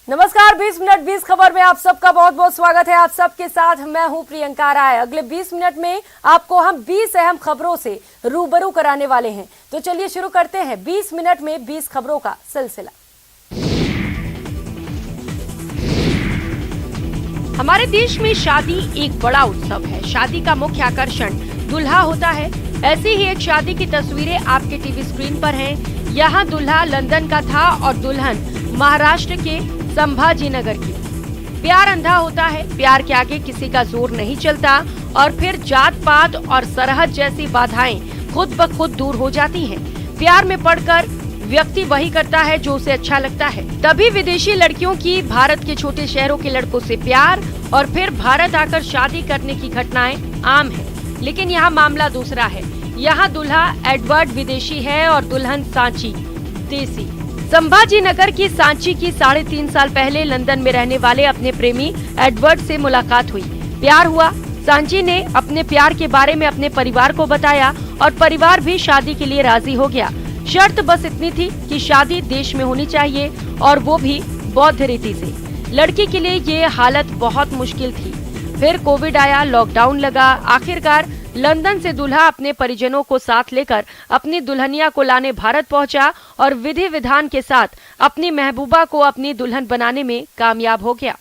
नमस्कार, 20 मिनट 20 खबर में आप सबका बहुत बहुत स्वागत है। आप सबके साथ मैं हूं प्रियंका राय। अगले 20 मिनट में आपको हम 20 अहम खबरों से रूबरू कराने वाले हैं। तो चलिए शुरू करते हैं 20 मिनट में 20 खबरों का सिलसिला। हमारे देश में शादी एक बड़ा उत्सव है। शादी का मुख्य आकर्षण दूल्हा होता है। ऐसी ही एक शादी की तस्वीरें आपके टीवी स्क्रीन पर हैं। यहाँ दूल्हा लंदन का था और दुल्हन महाराष्ट्र के संभाजीनगर की। प्यार अंधा होता है, प्यार के आगे किसी का जोर नहीं चलता और फिर जात पात और सरहद जैसी बाधाएं खुद ब खुद दूर हो जाती हैं। प्यार में पड़कर व्यक्ति वही करता है जो उसे अच्छा लगता है। तभी विदेशी लड़कियों की भारत के छोटे शहरों के लड़कों से प्यार और फिर भारत आकर शादी करने की घटनाएं आम है। लेकिन यहाँ मामला दूसरा है। यहाँ दूल्हा एडवर्ड विदेशी है और दुल्हन सांची देसी। संभाजीनगर की सांची की 3.5 साल पहले लंदन में रहने वाले अपने प्रेमी एडवर्ड से मुलाकात हुई। प्यार हुआ। सांची ने अपने प्यार के बारे में अपने परिवार को बताया और परिवार भी शादी के लिए राजी हो गया। शर्त बस इतनी थी कि शादी देश में होनी चाहिए और वो भी बौद्ध रीति से। लड़की के लिए ये हालत बहुत मुश्किल थी। फिर कोविड आया, लॉकडाउन लगा। आखिरकार लंदन से दूल्हा अपने परिजनों को साथ लेकर अपनी दुल्हनिया को लाने भारत पहुंचा और विधि विधान के साथ अपनी महबूबा को अपनी दुल्हन बनाने में कामयाब हो गया।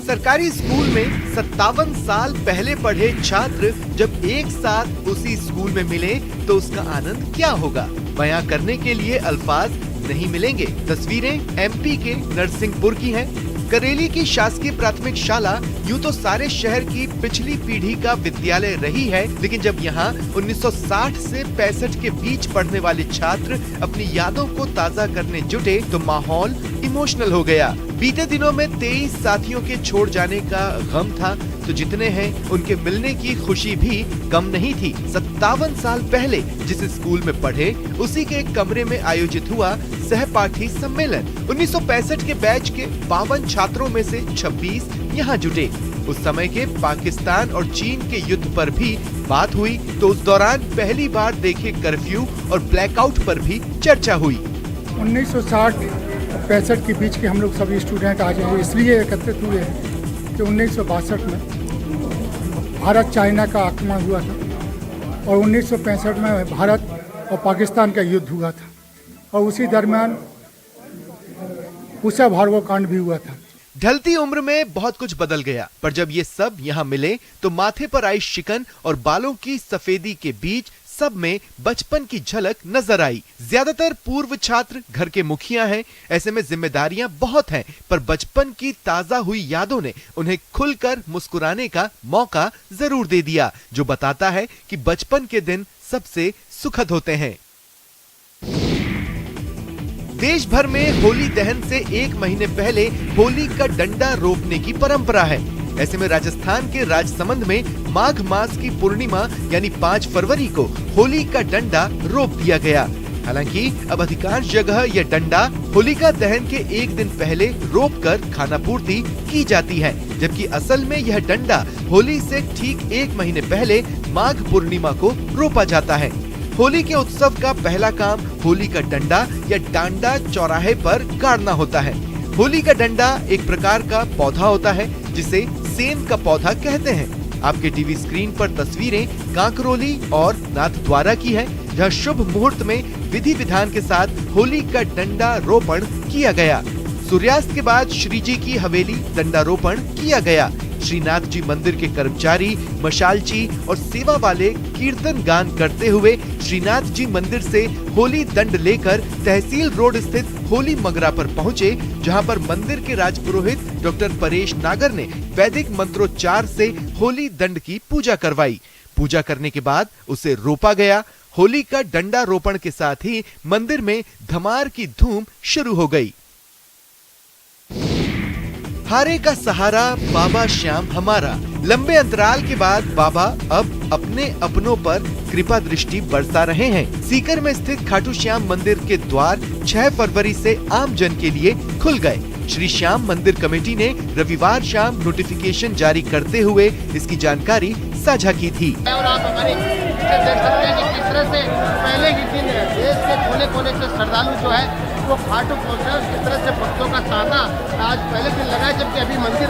सरकारी स्कूल में 57 साल पहले पढ़े छात्र जब एक साथ उसी स्कूल में मिले तो उसका आनंद क्या होगा, बयां करने के लिए अल्फाज नहीं मिलेंगे। तस्वीरें एमपी के नरसिंहपुर की हैं। करेली की शासकीय प्राथमिक शाला यूं तो सारे शहर की पिछली पीढ़ी का विद्यालय रही है, लेकिन जब यहाँ 1960 से 65 के बीच पढ़ने वाले छात्र अपनी यादों को ताज़ा करने जुटे तो माहौल इमोशनल हो गया। बीते दिनों में 23 साथियों के छोड़ जाने का गम था, तो जितने हैं उनके मिलने की खुशी भी कम नहीं थी। 57 साल पहले जिस स्कूल में पढ़े उसी के एक कमरे में आयोजित हुआ सहपाठी सम्मेलन। 1965 के बैच के 52 छात्रों में से 26 यहाँ जुटे। उस समय के पाकिस्तान और चीन के युद्ध पर भी बात हुई तो उस दौरान पहली बार देखे कर्फ्यू और ब्लैकआउट पर भी चर्चा हुई। 1960-65 के बीच के हम लोग सभी स्टूडेंट आज इसलिए एकत्रित हुए हैं कि 1962 में भारत चाइना का आक्रमण हुआ था और 1965 में भारत और पाकिस्तान का युद्ध हुआ था और उसी दरमियान उषा भार्गव कांड भी हुआ था। ढलती उम्र में बहुत कुछ बदल गया, पर जब ये सब यहाँ मिले तो माथे पर आई शिकन और बालों की सफेदी के बीच सब में बचपन की झलक नजर आई। ज्यादातर पूर्व छात्र घर के मुखिया हैं, ऐसे में जिम्मेदारियां बहुत हैं, पर बचपन की ताजा हुई यादों ने उन्हें खुलकर मुस्कुराने का मौका जरूर दे दिया, जो बताता है कि बचपन के दिन सबसे सुखद होते हैं। देश भर में होली दहन से 1 महीने पहले होली का डंडा रोपने की परंपरा है। ऐसे में राजस्थान के राजसमंद में माघ मास की पूर्णिमा यानी 5 फरवरी को होली का डंडा रोप दिया गया। हालांकि अब अधिकांश जगह यह डंडा होलिका दहन के 1 दिन पहले रोप कर खाना पूर्ति की जाती है, जबकि असल में यह डंडा होली से ठीक 1 महीने पहले माघ पूर्णिमा को रोपा जाता है। होली के उत्सव का पहला काम होली का डंडा या डांडा चौराहे पर गाड़ना होता है। होली का डंडा एक प्रकार का पौधा होता है जिसे सेम का पौधा कहते हैं। आपके टीवी स्क्रीन पर तस्वीरें कांकरोली और नाथद्वारा की है, जहां शुभ मुहूर्त में विधि विधान के साथ होली का डंडा रोपण किया गया। सूर्यास्त के बाद श्री जी की हवेली डंडारोपण किया गया। श्रीनाथ जी मंदिर के कर्मचारी, मशालची और सेवा वाले कीर्तन गान करते हुए श्रीनाथ जी मंदिर से होली दंड लेकर तहसील रोड स्थित होली मगरा पर पहुंचे, जहां पर मंदिर के राजपुरोहित डॉक्टर परेश नागर ने वैदिक मंत्रोच्चार से होली दंड की पूजा करवाई। पूजा करने के बाद उसे रोपा गया। होली का डंडा रोपण के साथ ही मंदिर में धमार की धूम शुरू हो गई। हारे का सहारा बाबा श्याम हमारा। लंबे अंतराल के बाद बाबा अब अपने अपनों पर कृपा दृष्टि बरसा रहे हैं। सीकर में स्थित खाटू श्याम मंदिर के द्वार 6 फरवरी से आम जन के लिए खुल गए। श्री श्याम मंदिर कमेटी ने रविवार शाम नोटिफिकेशन जारी करते हुए इसकी जानकारी साझा की थी। और आप हमारे देख सकते हैं कि किस तरह से पहले ही दिन देश के कोने कोने से श्रद्धालु जो है वो खाटू पहुँच रहे हैं। किस तरह से भक्तों का तांता आज पहले दिन लगा है, जबकि अभी मंदिर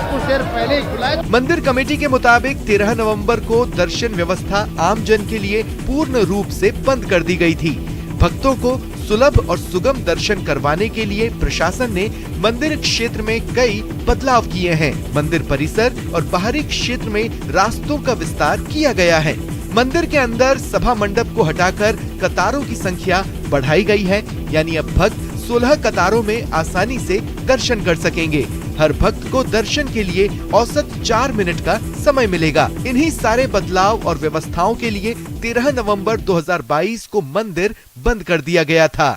कुछ देर पहले ही खुला है। मंदिर कमेटी के मुताबिक 13 नवंबर को दर्शन व्यवस्था आम जन के लिए पूर्ण रूप से बंद कर दी गई थी। भक्तों को सुलभ और सुगम दर्शन करवाने के लिए प्रशासन ने मंदिर क्षेत्र में कई बदलाव किए हैं। मंदिर परिसर और बाहरी क्षेत्र में रास्तों का विस्तार किया गया है। मंदिर के अंदर सभा मंडप को हटाकर कतारों की संख्या बढ़ाई गई है, यानी अब भक्त 16 कतारों में आसानी से दर्शन कर सकेंगे। हर भक्त को दर्शन के लिए औसत 4 मिनट का समय मिलेगा। इन्हीं सारे बदलाव और व्यवस्थाओं के लिए 13 नवंबर 2022 को मंदिर बंद कर दिया गया था।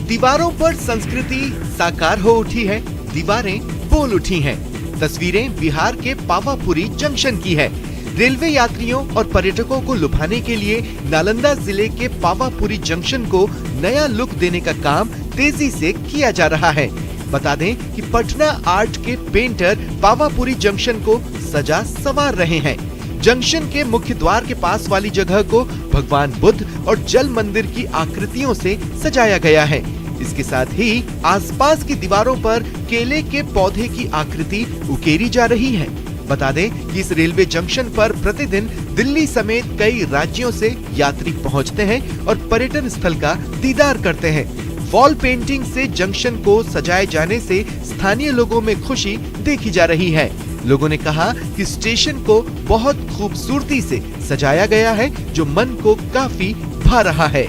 दीवारों पर संस्कृति साकार हो उठी है, दीवारें बोल उठी हैं। तस्वीरें बिहार के पावापुरी जंक्शन की है। रेलवे यात्रियों और पर्यटकों को लुभाने के लिए नालंदा जिले के पावापुरी जंक्शन को नया लुक देने का काम तेजी से किया जा रहा है। बता दें कि पटना आर्ट के पेंटर पावापुरी जंक्शन को सजा संवार रहे हैं। जंक्शन के मुख्य द्वार के पास वाली जगह को भगवान बुद्ध और जल मंदिर की आकृतियों से सजाया गया है। इसके साथ ही आसपास की दीवारों पर केले के पौधे की आकृति उकेरी जा रही है। बता दें कि इस रेलवे जंक्शन पर प्रतिदिन दिल्ली समेत कई राज्यों से यात्री पहुंचते हैं और पर्यटन स्थल का दीदार करते हैं। वॉल पेंटिंग से जंक्शन को सजाए जाने से स्थानीय लोगों में खुशी देखी जा रही है। लोगों ने कहा कि स्टेशन को बहुत खूबसूरती से सजाया गया है, जो मन को काफी भा रहा है।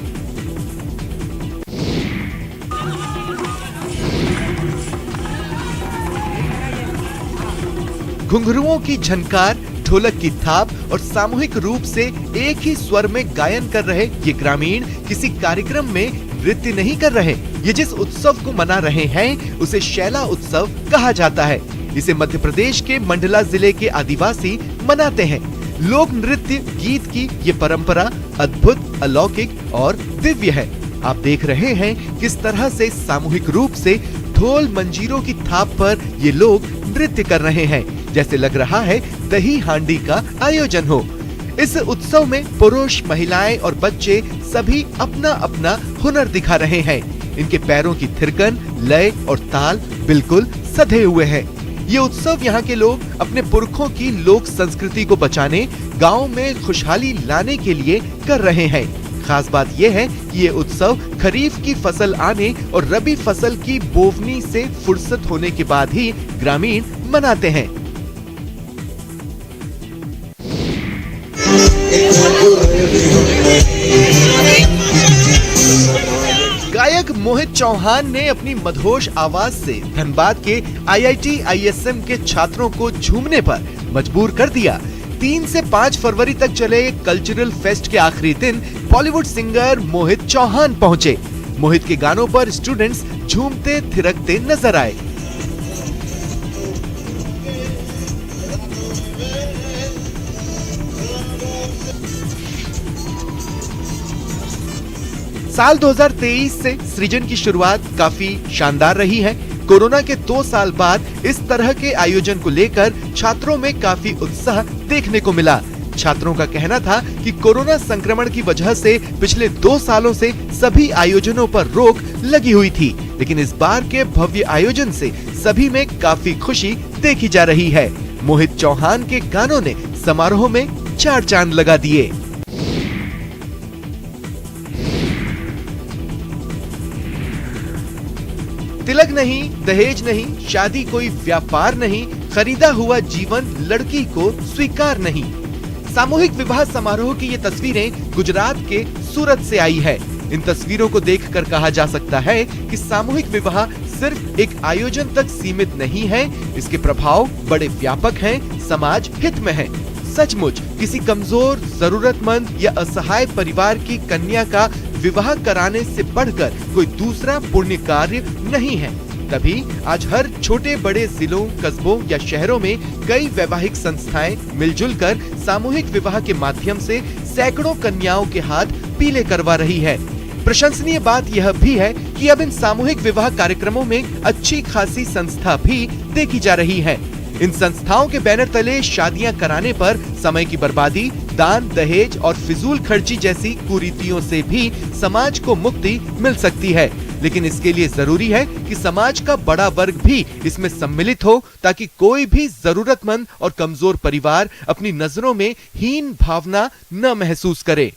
घुंघरुओं की झनकार, ढोलक की थाप और सामूहिक रूप से एक ही स्वर में गायन कर रहे ये ग्रामीण किसी कार्यक्रम में नृत्य नहीं कर रहे। ये जिस उत्सव को मना रहे हैं उसे शैला उत्सव कहा जाता है। इसे मध्य प्रदेश के मंडला जिले के आदिवासी मनाते हैं। लोक नृत्य गीत की ये परंपरा अद्भुत, अलौकिक और दिव्य है। आप देख रहे हैं किस तरह से सामूहिक रूप से ढोल मंजीरों की थाप पर ये लोग नृत्य कर रहे हैं, जैसे लग रहा है दही हांडी का आयोजन हो। इस उत्सव में पुरुष, महिलाएं और बच्चे सभी अपना अपना हुनर दिखा रहे हैं। इनके पैरों की थिरकन, लय और ताल बिल्कुल सधे हुए हैं। ये उत्सव यहाँ के लोग अपने पुरखों की लोक संस्कृति को बचाने, गाँव में खुशहाली लाने के लिए कर रहे हैं। खास बात यह है कि ये उत्सव खरीफ की फसल आने और रबी फसल की बोवनी से फुर्सत होने के बाद ही ग्रामीण मनाते हैं। गायक मोहित चौहान ने अपनी मधोश आवाज से धनबाद के IIT ISM के छात्रों को झूमने पर मजबूर कर दिया। 3 से 5 फरवरी तक चले कल्चरल फेस्ट के आखिरी दिन बॉलीवुड सिंगर मोहित चौहान पहुंचे। मोहित के गानों पर स्टूडेंट्स झूमते थिरकते नजर आए। साल 2023 से सृजन की शुरुआत काफी शानदार रही है। कोरोना के 2 साल बाद इस तरह के आयोजन को लेकर छात्रों में काफी उत्साह देखने को मिला। छात्रों का कहना था कि कोरोना संक्रमण की वजह से पिछले 2 सालों से सभी आयोजनों पर रोक लगी हुई थी, लेकिन इस बार के भव्य आयोजन से सभी में काफी खुशी देखी जा रही है। मोहित चौहान के गानों ने समारोह में 4 चांद लगा दिए। तिलक नहीं, दहेज नहीं, शादी कोई व्यापार नहीं, खरीदा हुआ जीवन लड़की को स्वीकार नहीं। सामूहिक विवाह समारोह की ये तस्वीरें गुजरात के सूरत से आई है। इन तस्वीरों को देखकर कहा जा सकता है कि सामूहिक विवाह सिर्फ एक आयोजन तक सीमित नहीं है, इसके प्रभाव बड़े व्यापक हैं, समाज हित में है। सचमुच किसी कमजोर, जरूरतमंद या असहाय परिवार की कन्या का विवाह कराने से बढ़कर कोई दूसरा पुण्य कार्य नहीं है। तभी आज हर छोटे बड़े जिलों, कस्बों या शहरों में कई वैवाहिक संस्थाएं मिलजुल कर सामूहिक विवाह के माध्यम से सैकड़ों कन्याओं के हाथ पीले करवा रही है। प्रशंसनीय बात यह भी है कि अब इन सामूहिक विवाह कार्यक्रमों में अच्छी खासी संस्था भी देखी जा रही है। इन संस्थाओं के बैनर तले शादियां कराने पर समय की बर्बादी, दान दहेज और फिजूल खर्ची जैसी कुरीतियों से भी समाज को मुक्ति मिल सकती है। लेकिन इसके लिए जरूरी है कि समाज का बड़ा वर्ग भी इसमें सम्मिलित हो, ताकि कोई भी जरूरतमंद और कमजोर परिवार अपनी नजरों में हीन भावना न महसूस करे।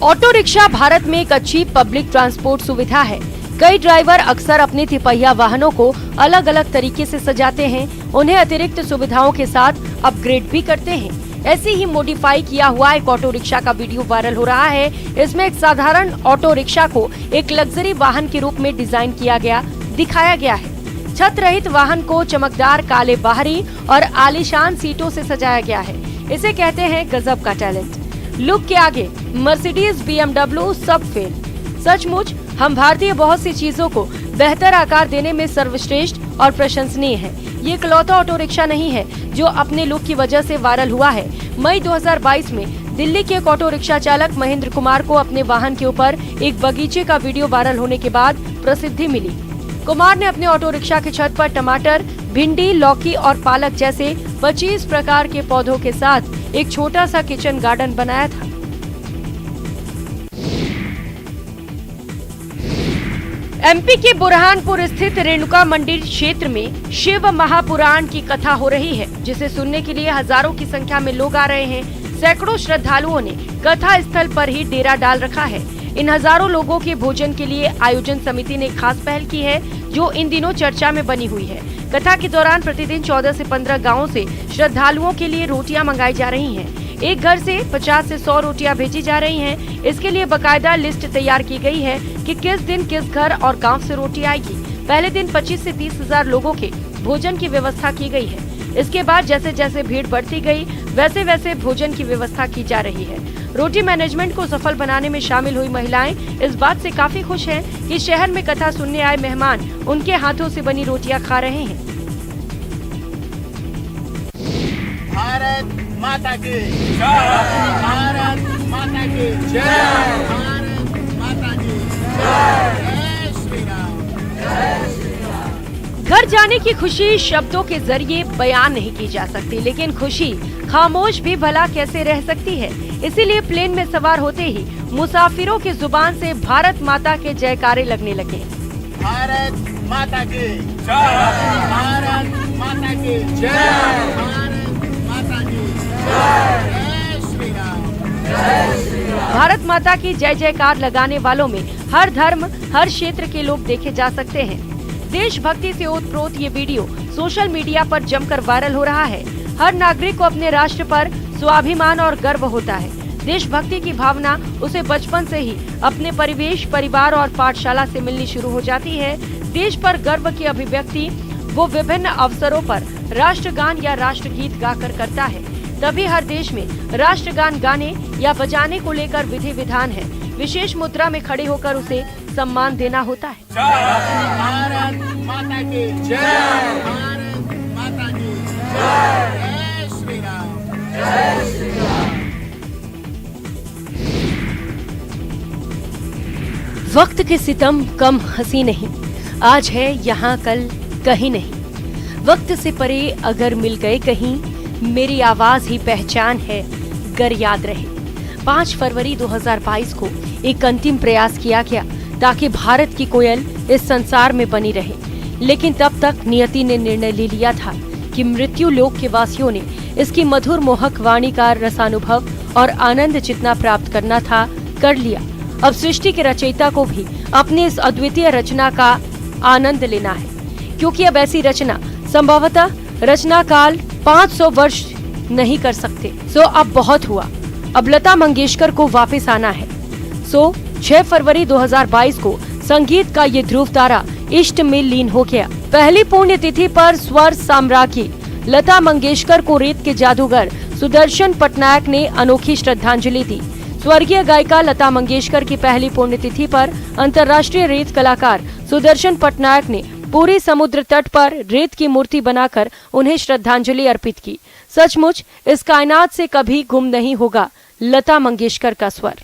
ऑटो रिक्शा भारत में एक अच्छी पब्लिक ट्रांसपोर्ट सुविधा है। कई ड्राइवर अक्सर अपने तिपहिया वाहनों को अलग अलग तरीके से सजाते हैं, उन्हें अतिरिक्त सुविधाओं के साथ अपग्रेड भी करते हैं। ऐसे ही मॉडिफाई किया हुआ एक ऑटो रिक्शा का वीडियो वायरल हो रहा है। इसमें एक साधारण ऑटो रिक्शा को एक लग्जरी वाहन के रूप में डिजाइन किया गया दिखाया गया है। छत रहित वाहन को चमकदार काले बाहरी और आलीशान सीटों से सजाया गया है। इसे कहते हैं गजब का टैलेंट। लुक के आगे मर्सिडीज BMW सब फेल। सचमुच हम भारतीय बहुत सी चीजों को बेहतर आकार देने में सर्वश्रेष्ठ और प्रशंसनीय हैं। ये इकलौता ऑटो रिक्शा नहीं है जो अपने लुक की वजह से वायरल हुआ है। मई 2022 में दिल्ली के एक ऑटो रिक्शा चालक महेंद्र कुमार को अपने वाहन के ऊपर एक बगीचे का वीडियो वायरल होने के बाद प्रसिद्धि मिली। कुमार ने अपने ऑटो रिक्शा की छत पर टमाटर, भिंडी, लौकी और पालक जैसे 25 प्रकार के पौधों के साथ एक छोटा सा किचन गार्डन बनाया था। एमपी के बुरहानपुर स्थित रेणुका मंदिर क्षेत्र में शिव महापुराण की कथा हो रही है, जिसे सुनने के लिए हजारों की संख्या में लोग आ रहे हैं। सैकड़ों श्रद्धालुओं ने कथा स्थल पर ही डेरा डाल रखा है। इन हजारों लोगों के भोजन के लिए आयोजन समिति ने खास पहल की है, जो इन दिनों चर्चा में बनी हुई है। कथा के दौरान प्रतिदिन 14 से 15 गाँव से श्रद्धालुओं के लिए रोटियां मंगाई जा रही हैं। एक घर से 50 से 100 रोटियां भेजी जा रही हैं। इसके लिए बकायदा लिस्ट तैयार की गई है कि किस दिन किस घर और गांव से रोटी आएगी। पहले दिन 25 से 30 हजार लोगों के भोजन की व्यवस्था की गई है। इसके बाद जैसे जैसे भीड़ बढ़ती गई, वैसे वैसे भोजन की व्यवस्था की जा रही है। रोटी मैनेजमेंट को सफल बनाने में शामिल हुई महिलाएं इस बात से काफी खुश हैं कि शहर में कथा सुनने आए मेहमान उनके हाथों से बनी रोटियां खा रहे हैं। भारत माता की जय, भारत माता की जय, भारत माता की जय, जय श्री राम, जय श्री राम। घर जाने की खुशी शब्दों के जरिए बयान नहीं की जा सकती, लेकिन खुशी खामोश भी भला कैसे रह सकती है। इसीलिए प्लेन में सवार होते ही मुसाफिरों की जुबान से भारत माता के जयकारे लगने लगे। भारत माता की जय, भारत माता की जय, भारत माता की जय, जय श्री राम, जय श्री राम। भारत माता की जय जयकार लगाने वालों में हर धर्म, हर क्षेत्र के लोग देखे जा सकते हैं। देशभक्ति से ओतप्रोत ये वीडियो सोशल मीडिया पर जमकर वायरल हो रहा है। हर नागरिक को अपने राष्ट्र पर स्वाभिमान और गर्व होता है। देशभक्ति की भावना उसे बचपन से ही अपने परिवेश, परिवार और पाठशाला से मिलनी शुरू हो जाती है। देश पर गर्व की अभिव्यक्ति वो विभिन्न अवसरों पर राष्ट्रगान या राष्ट्रगीत गाकर करता है। तभी हर देश में राष्ट्रगान गाने या बजाने को लेकर विधि विधान है। विशेष मुद्रा में खड़े होकर उसे सम्मान देना होता है। भारत माता की जय, भारत माता की जय, जय श्री राम, जय श्री राम। वक्त के सितम कम हंसी नहीं, आज है यहाँ कल कहीं नहीं। वक्त से परे अगर मिल गए कहीं, मेरी आवाज ही पहचान है गर याद रहे। 5 फरवरी 2022 को एक अंतिम प्रयास किया गया ताकि भारत की कोयल इस संसार में बनी रहे, लेकिन तब तक नियति ने निर्णय ले लिया था कि मृत्यु लोक के वासियों ने इसकी मधुर मोहक वाणी का रसानुभव और आनंद जितना प्राप्त करना था कर लिया। अब सृष्टि के रचयिता को भी अपनी इस अद्वितीय रचना का आनंद लेना है, क्योंकि अब ऐसी रचना संभवतः रचना काल 500 वर्ष नहीं कर सकते। सो अब बहुत हुआ, अब लता मंगेशकर को वापस आना है। सो 6 फरवरी 2022 को संगीत का ये ध्रुव तारा इष्ट में लीन हो गया। पहली पुण्यतिथि पर स्वर साम्राज्ञी लता मंगेशकर को रेत के जादूगर सुदर्शन पटनायक ने अनोखी श्रद्धांजलि दी। स्वर्गीय गायिका लता मंगेशकर की पहली पुण्यतिथि पर अंतर्राष्ट्रीय रेत कलाकार सुदर्शन पटनायक ने पूरी समुद्र तट पर रेत की मूर्ति बनाकर उन्हें श्रद्धांजलि अर्पित की। सचमुच इस कायनात से कभी गुम नहीं होगा लता मंगेशकर का स्वर।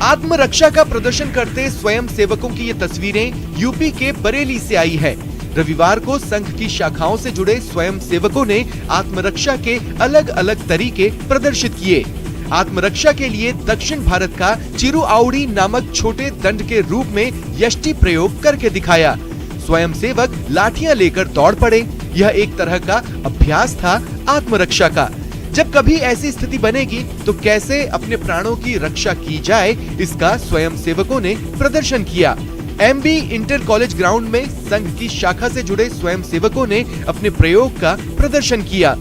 आत्मरक्षा का प्रदर्शन करते स्वयं सेवकों की ये तस्वीरें यूपी के बरेली से आई है। रविवार को संघ की शाखाओं से जुड़े स्वयं सेवकों ने आत्मरक्षा के अलग अलग तरीके प्रदर्शित किए। आत्मरक्षा के लिए दक्षिण भारत का चिरुआउड़ी नामक छोटे दंड के रूप में यष्टि प्रयोग करके दिखाया। स्वयं सेवक लाठियां लेकर दौड़ पड़े। यह एक तरह का अभ्यास था आत्मरक्षा का। जब कभी ऐसी स्थिति बनेगी तो कैसे अपने प्राणों की रक्षा की जाए, इसका स्वयं सेवकों ने प्रदर्शन किया। एमबी इंटर कॉलेज ग्राउंड में संघ की शाखा से जुड़े स्वयं सेवकों ने अपने प्रयोग का प्रदर्शन किया।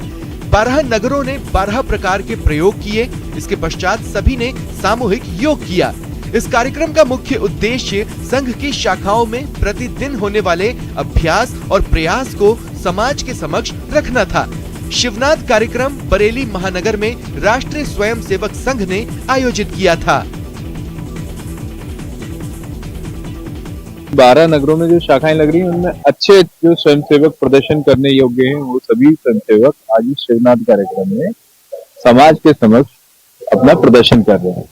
12 नगरों ने 12 प्रकार के प्रयोग किए। इसके पश्चात सभी ने सामूहिक योग किया। इस कार्यक्रम का मुख्य उद्देश्य संघ की शाखाओं में प्रतिदिन होने वाले अभ्यास और प्रयास को समाज के समक्ष रखना था। शिवनाथ कार्यक्रम बरेली महानगर में राष्ट्रीय स्वयंसेवक संघ ने आयोजित किया था। 12 नगरों में जो शाखाएं लग रही हैं उनमें अच्छे जो स्वयंसेवक प्रदर्शन करने योग्य हैं वो सभी स्वयंसेवक आज इस शिवनाथ कार्यक्रम में समाज के समक्ष अपना प्रदर्शन कर रहे हैं।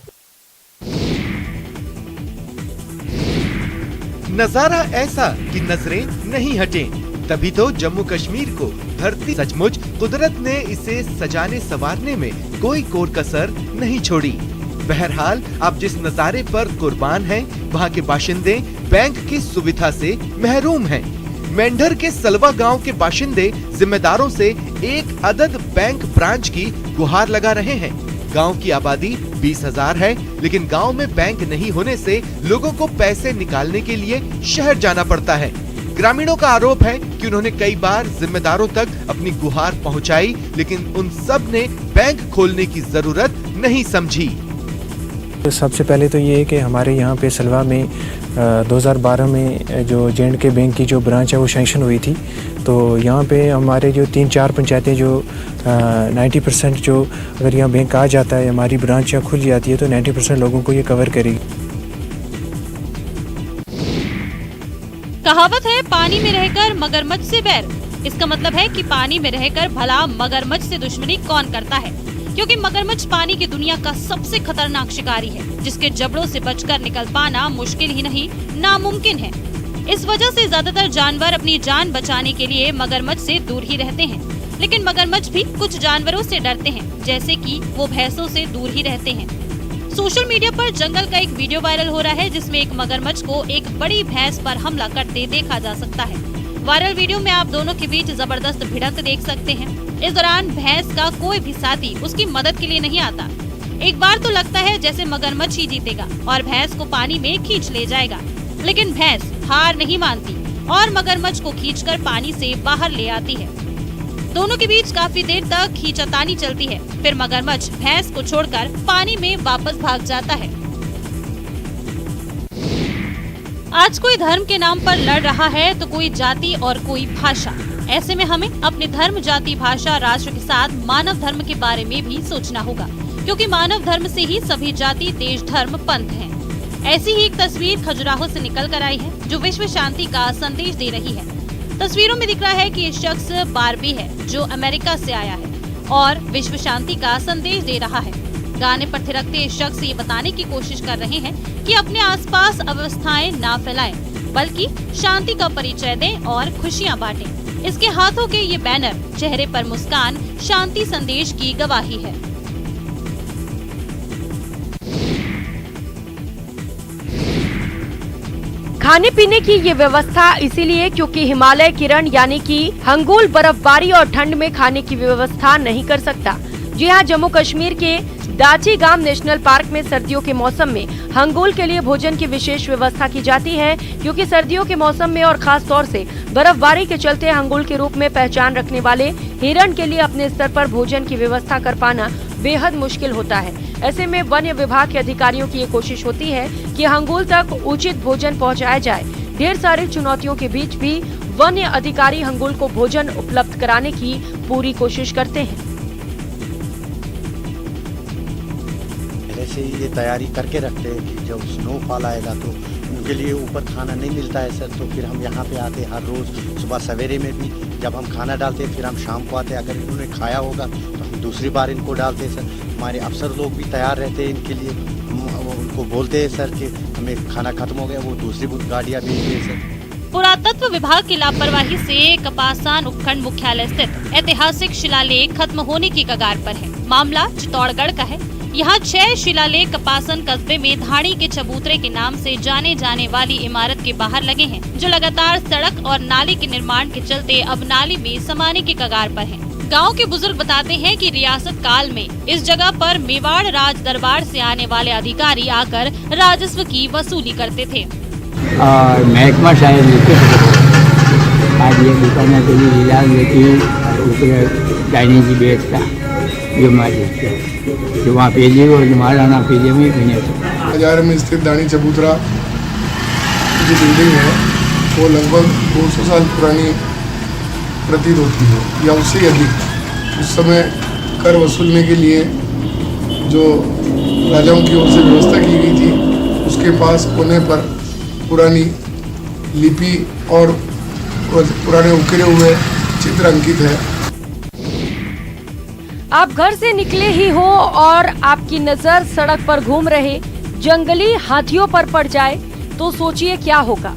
नजारा ऐसा कि नजरें नहीं हटें, तभी तो जम्मू कश्मीर को धरती सचमुच कुदरत ने इसे सजाने संवारने में कोई कोर कसर नहीं छोड़ी। बहरहाल आप जिस नजारे पर कुर्बान हैं, वहाँ के बाशिंदे बैंक की सुविधा से महरूम हैं। मेंढर के सलवा गांव के बाशिंदे जिम्मेदारों से एक अदद बैंक ब्रांच की गुहार लगा रहे हैं। गांव की आबादी 20,000 है, लेकिन गांव में बैंक नहीं होने से लोगों को पैसे निकालने के लिए शहर जाना पड़ता है। ग्रामीणों का आरोप है कि उन्होंने कई बार जिम्मेदारों तक अपनी गुहार पहुंचाई, लेकिन उन सब ने बैंक खोलने की जरूरत नहीं समझी। तो सबसे पहले तो ये है कि हमारे यहाँ पे सलवा में 2012 में जो जे.एंड.के बैंक की जो ब्रांच है वो सैंक्शन हुई थी। तो यहाँ पे हमारे जो 3-4 पंचायतें जो 90% जो अगर यहाँ बैंक आ जाता है, हमारी ब्रांच यहाँ खुल जाती है तो 90% लोगों को ये कवर करेगी। कहावत है, पानी में रहकर मगरमच्छ से बैर। इसका मतलब है कि पानी में रहकर भला मगरमच्छ से दुश्मनी कौन करता है, क्योंकि मगरमच्छ पानी की दुनिया का सबसे खतरनाक शिकारी है, जिसके जबड़ों से बचकर निकल पाना मुश्किल ही नहीं नामुमकिन है। इस वजह से ज्यादातर जानवर अपनी जान बचाने के लिए मगरमच्छ से दूर ही रहते हैं। लेकिन मगरमच्छ भी कुछ जानवरों से डरते हैं, जैसे कि वो भैंसों से दूर ही रहते हैं। सोशल मीडिया पर जंगल का एक वीडियो वायरल हो रहा है, जिसमें एक मगरमच्छ को एक बड़ी भैंस पर हमला करते देखा जा सकता है। वायरल वीडियो में आप दोनों के बीच जबरदस्त भिड़ंत देख सकते हैं। इस दौरान भैंस का कोई भी साथी उसकी मदद के लिए नहीं आता। एक बार तो लगता है जैसे मगरमच्छ ही जीतेगा और भैंस को पानी में खींच ले जाएगा, लेकिन भैंस हार नहीं मानती और मगरमच्छ को खींचकर पानी से बाहर ले आती है। दोनों के बीच काफी देर तक खींचातानी चलती है, फिर मगरमच्छ भैंस को छोड़कर पानी में वापस भाग जाता है। आज कोई धर्म के नाम पर लड़ रहा है तो कोई जाति और कोई भाषा। ऐसे में हमें अपने धर्म, जाति, भाषा, राष्ट्र के साथ मानव धर्म के बारे में भी सोचना होगा, क्योंकि मानव धर्म से ही सभी जाति, देश, धर्म, पंथ हैं। ऐसी ही एक तस्वीर खजुराहो से निकल कर आई है, जो विश्व शांति का संदेश दे रही है। तस्वीरों में दिख रहा है कि ये शख्स बारबी है, जो अमेरिका से आया है और विश्व शांति का संदेश दे रहा है। गाने पर थिरकते इस शख्स ये बताने की कोशिश कर रहे हैं कि अपने आसपास अव्यवस्थाएं ना फैलाएं, बल्कि शांति का परिचय दें और खुशियां बांटें। इसके हाथों के ये बैनर, चेहरे पर मुस्कान, शांति संदेश की गवाही है। खाने पीने की ये व्यवस्था इसीलिए क्योंकि हिमालय किरण यानी कि हंगुल बर्फबारी और ठंड में खाने की व्यवस्था नहीं कर सकता। जी हाँ, जम्मू कश्मीर के दाचीगाम नेशनल पार्क में सर्दियों के मौसम में हंगुल के लिए भोजन की विशेष व्यवस्था की जाती है, क्योंकि सर्दियों के मौसम में और खास तौर से बर्फबारी के चलते हंगुल के रूप में पहचान रखने वाले हिरण के लिए अपने स्तर पर भोजन की व्यवस्था कर पाना बेहद मुश्किल होता है। ऐसे में वन्य विभाग के अधिकारियों की ये कोशिश होती है कि हंगुल तक उचित भोजन पहुंचाया जाए। ढेर सारी चुनौतियों के बीच भी वन्य अधिकारी हंगुल को भोजन उपलब्ध कराने की पूरी कोशिश करते हैं। पहले से ही ये तैयारी करके रखते हैं कि जब स्नोफॉल आएगा तो उनके लिए ऊपर खाना नहीं मिलता है सर, तो फिर हम यहाँ पे आते हर रोज़ सुबह सवेरे में भी जब हम खाना डालते हैं, फिर हम शाम को आते हैं। अगर इन्होंने खाया होगा तो हम दूसरी बार इनको डालते हैं सर। हमारे अफसर लोग भी तैयार रहते हैं इनके लिए, उनको बोलते हैं सर कि हमें खाना खत्म हो गया, वो दूसरी गाड़ियाँ भेजते हैं सर। पुरातत्व विभाग की लापरवाही से कपासान उपखंड मुख्यालय स्थित ऐतिहासिक शिलालेख खत्म होने की कगार पर है। मामला चित्तौड़गढ़ का है। यहाँ 6 शिलालेख कपासन कस्बे में धाड़ी के चबूतरे के नाम से जाने जाने वाली इमारत के बाहर लगे हैं, जो लगातार सड़क और नाली के निर्माण के चलते अब नाली में समाने की कगार पर है। गांव के बुजुर्ग बताते हैं कि रियासत काल में इस जगह पर मेवाड़ राज दरबार से आने वाले अधिकारी आकर राजस्व की वसूली करते थे। और महकमा शायद आज ये दुकान के लिए इलाज लेती ऊपर डाइनिंग की बेच का जो मालिक जो वहाँ पेजे और जो महाराना पेजे में पीने बाजार में स्थित दानी चबूतरा जो बिल्डिंग है वो लगभग 200 साल पुरानी प्रतीत होती है या उससे अधिक। उस समय कर वसूलने के लिए जो राजाओं की ओर से व्यवस्था की गई थी, उसके पास कोने पर पुरानी लिपि और पुराने उकेरे हुए चित्र अंकित है। आप घर से निकले ही हो और आपकी नजर सड़क पर घूम रहे जंगली हाथियों पर पड़ जाए तो सोचिए क्या होगा।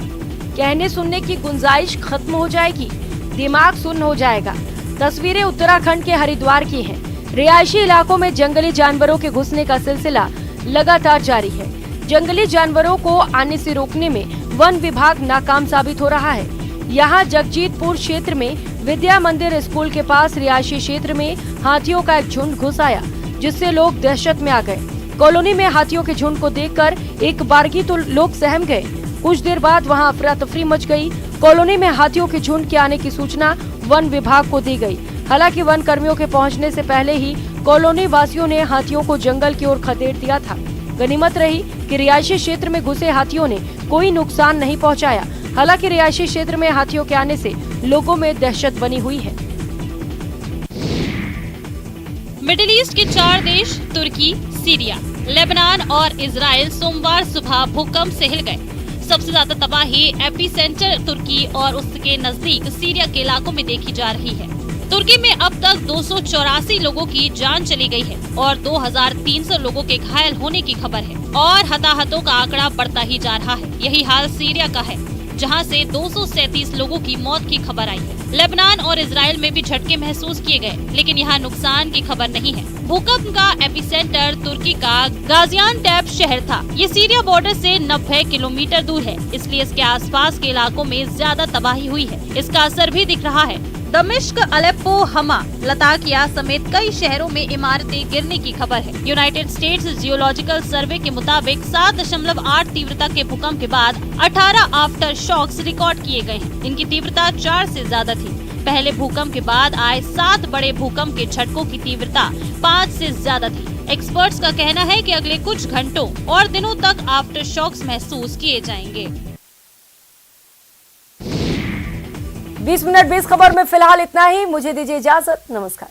कहने सुनने की गुंजाइश खत्म हो जाएगी, दिमाग सुन्न हो जाएगा। तस्वीरें उत्तराखंड के हरिद्वार की हैं। रिहायशी इलाकों में जंगली जानवरों के घुसने का सिलसिला लगातार जारी है। जंगली जानवरों को आने से रोकने में वन विभाग नाकाम साबित हो रहा है। यहाँ जगजीतपुर क्षेत्र में विद्या मंदिर स्कूल के पास रिहायशी क्षेत्र में हाथियों का एक झुंड घुस आया, जिससे लोग दहशत में आ गए। कॉलोनी में हाथियों के झुंड को देखकर एक बारगी तो लोग सहम गए। कुछ देर बाद वहां अफरा तफरी मच गई। कॉलोनी में हाथियों के झुंड के आने की सूचना वन विभाग को दी गई। हालांकि वन कर्मियों के पहुंचने से पहले ही कॉलोनी वासियों ने हाथियों को जंगल की ओर खदेड़ दिया था। गनीमत रही कि रिहायशी क्षेत्र में घुसे हाथियों ने कोई नुकसान नहीं पहुंचाया। हालांकि रिहायशी क्षेत्र में हाथियों के आने से लोगों में दहशत बनी हुई है। मिडिल ईस्ट के 4 देश तुर्की, सीरिया, लेबनान और इजराइल सोमवार सुबह भूकंप से हिल गए। सबसे ज्यादा तबाही एपिसेंटर तुर्की और उसके नजदीक सीरिया के इलाकों में देखी जा रही है। तुर्की में अब तक 284 लोगों की जान चली गई है और 2300 लोगों के घायल होने की खबर है और हताहतों का आंकड़ा बढ़ता ही जा रहा है। यही हाल सीरिया का है, जहां से 237 लोगों की मौत की खबर आई है। लेबनान और इजराइल में भी झटके महसूस किए गए, लेकिन यहाँ नुकसान की खबर नहीं है। भूकंप का एपिसेंटर तुर्की का गाजियानटेप शहर था। ये सीरिया बॉर्डर से 90 किलोमीटर दूर है, इसलिए इसके आसपास के इलाकों में ज्यादा तबाही हुई है। इसका असर भी दिख रहा है। दमिश्क, अलेप्पो, हमा, लताकिया समेत कई शहरों में इमारतें गिरने की खबर है। यूनाइटेड स्टेट्स जियोलॉजिकल सर्वे के मुताबिक 7.8 तीव्रता के भूकंप के बाद 18 आफ्टर शॉक्स रिकॉर्ड किए गए हैं। इनकी तीव्रता 4 से ज्यादा थी। पहले भूकंप के बाद आए 7 बड़े भूकंप के झटकों की तीव्रता 5 से ज्यादा थी। एक्सपर्ट्स का कहना है कि अगले कुछ घंटों और दिनों तक आफ्टर शॉक्स महसूस किए जाएंगे। 20 मिनट 20 खबर में फिलहाल इतना ही। मुझे दीजिए इजाजत। नमस्कार।